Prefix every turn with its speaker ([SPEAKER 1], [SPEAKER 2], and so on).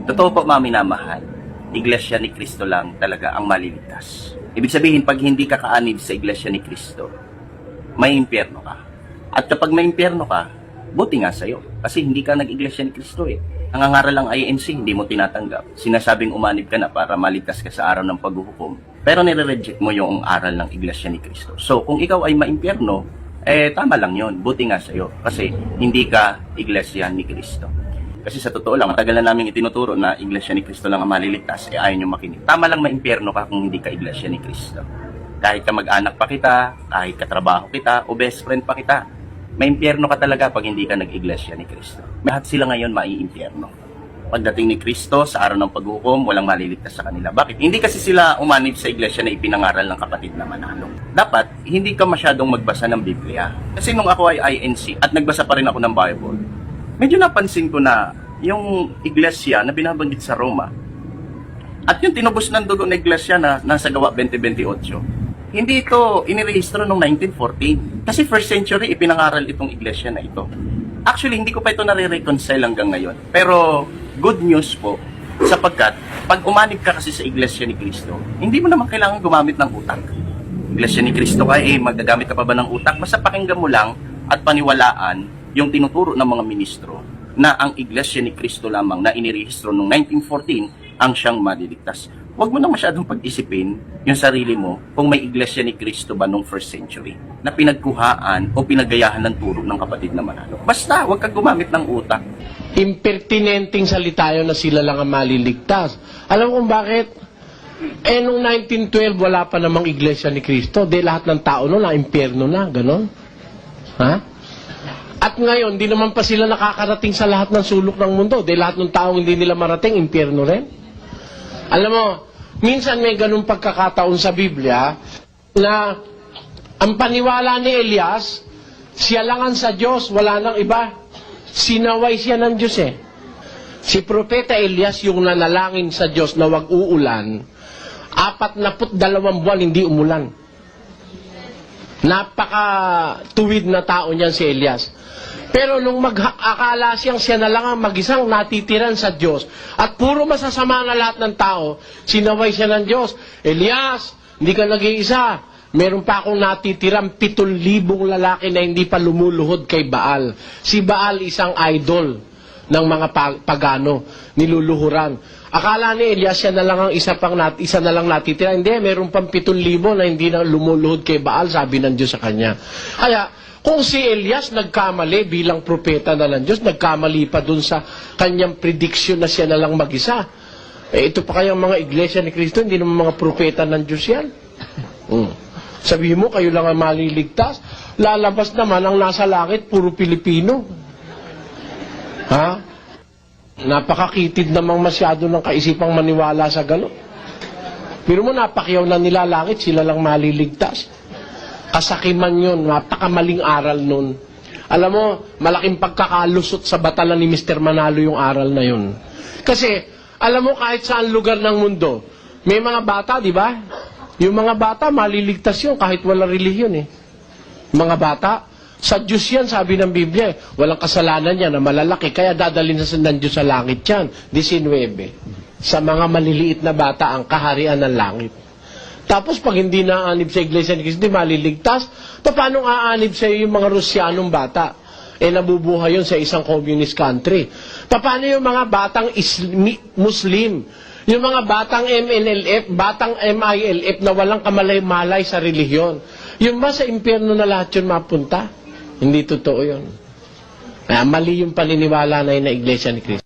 [SPEAKER 1] Totoo po mga minamahal, Iglesia ni Cristo lang talaga ang maliligtas. Ibig sabihin, pag hindi ka kaanib sa Iglesia ni Cristo, may impyerno ka. At kapag may impyerno ka, buti nga sa'yo. Kasi hindi ka nag-Iglesia ni Cristo eh. Nangangaral ang INC, hindi mo tinatanggap. Sinasabing umanib ka na para maligtas ka sa araw ng paghuhukom. Pero nire-reject mo yung aral ng Iglesia ni Cristo. So, kung ikaw ay maimpyerno, tama lang yon. Buti nga sa'yo. Kasi hindi ka Iglesia ni Cristo. Kasi sa totoo lang, matagal na namin itinuturo na Iglesia ni Cristo lang ang maliligtas, ayaw nyo makinig. Tama lang maimpyerno ka kung hindi ka Iglesia ni Cristo. Kahit ka mag-anak pa kita, kahit katrabaho kita, o best friend pa kita, maimpyerno ka talaga pag hindi ka nag-Iglesia ni Cristo. Lahat sila ngayon maiimpyerno. Pagdating ni Cristo sa araw ng paghukom, walang maliligtas sa kanila. Bakit? Hindi kasi sila umanib sa Iglesia na ipinangaral ng kapatid na manalo. Dapat, hindi ka masyadong magbasa ng Biblia. Kasi nung ako ay INC at nagbasa pa rin ako ng Bible, medyo napansin ko na yung iglesia na binabanggit sa Roma at yung tinubos ng dugo ng iglesia na nasa Gawa 20:28, hindi ito inirehistro noong 1914. Kasi first century ipinangaral itong iglesia na ito. Actually, hindi ko pa ito nare-reconcile hanggang ngayon. Pero good news po, sapagkat pag umanib ka kasi sa iglesia ni Cristo, hindi mo naman kailangan gumamit ng utak. Iglesia ni Cristo ka, magagamit ka pa ba ng utak? Basta pakinggan mo lang at paniwalaan yung tinuturo ng mga ministro na ang Iglesia ni Cristo lamang na inirehistro noong 1914 ang siyang maliligtas. Huwag mo na masyadong pag-isipin yung sarili mo kung may Iglesia ni Cristo ba noong first century na pinagkuhaan o pinagayahan ng turo ng kapatid na manalo. Basta, huwag kang gumamit ng utak.
[SPEAKER 2] Impertinenting salita yun na sila lang ang maliligtas. Alam mo kung bakit? Noong 1912, wala pa namang Iglesia ni Cristo. De lahat ng tao noon na impyerno na, ganon. Ha? At ngayon, di naman pa sila nakakarating sa lahat ng sulok ng mundo. Dahil lahat ng taong hindi nila marating, impyerno rin. Alam mo, minsan may ganung pagkakataon sa Biblia na ang paniwala ni Elias, siya lang ang sa Diyos, wala nang iba. Sinaway siya ng Diyos eh. Si Propeta Elias yung nanalangin sa Diyos na wag uulan, 42 buwan hindi umulan. Napaka-tuwid na tao niyan si Elias. Pero nung akala siya na lang ang mag-isang natitiran sa Diyos at puro masasama na lahat ng tao, sinaway siya ng Diyos. Elias, hindi ka nag-iisa. Meron pa akong natitirang 7,000 lalaki na hindi pa lumuluhod kay Baal. Si Baal isang idol ng mga pagano, niluluhuran. Akala ni Elias siya na lang ang isa na lang natitira. Hindi, meron pang 7,000 na hindi na lumuluhod kay Baal, sabi ng Diyos sa kanya. Kaya, kung si Elias nagkamali bilang propeta na ng Diyos, nagkamali pa dun sa kanyang prediction na siya na lang mag-isa. Ito pa kayang mga iglesia ni Cristo, hindi naman mga propeta ng Diyos yan. Sabihin mo, kayo lang ang maliligtas. Lalabas naman ang nasa langit, puro Pilipino. Ha? Napakakitid namang masyado ng kaisipang maniwala sa gano'n. Pero mo, napakyaw na nila langit, sila lang maliligtas. Kasakiman yun, napakamaling aral nun. Alam mo, malaking pagkakalusot sa batalan ni Mr. Manalo yung aral na yun. Kasi, alam mo, kahit saan lugar ng mundo, may mga bata, di ba? Yung mga bata, maliligtas yun kahit walang relihiyon eh. Mga bata, sa Diyos yan, sabi ng Biblia, walang kasalanan yan na malalaki, kaya dadalhin sa ng Diyos sa langit yan. 19. Sa mga maliliit na bata, ang kaharian ng langit. Tapos pag hindi naanib sa Iglesia ni Cristo, hindi maliligtas, paano aanib sa yung mga Rusyanong bata? Nabubuhay yun sa isang communist country. Paano yung mga batang Muslim? Yung mga batang MNLF, batang MILF na walang kamalay-malay sa relihiyon. Yung ba sa impyerno na lahat yun mapunta? Hindi totoo yun. Mali yung paniniwala na yun na Iglesia ni Cristo.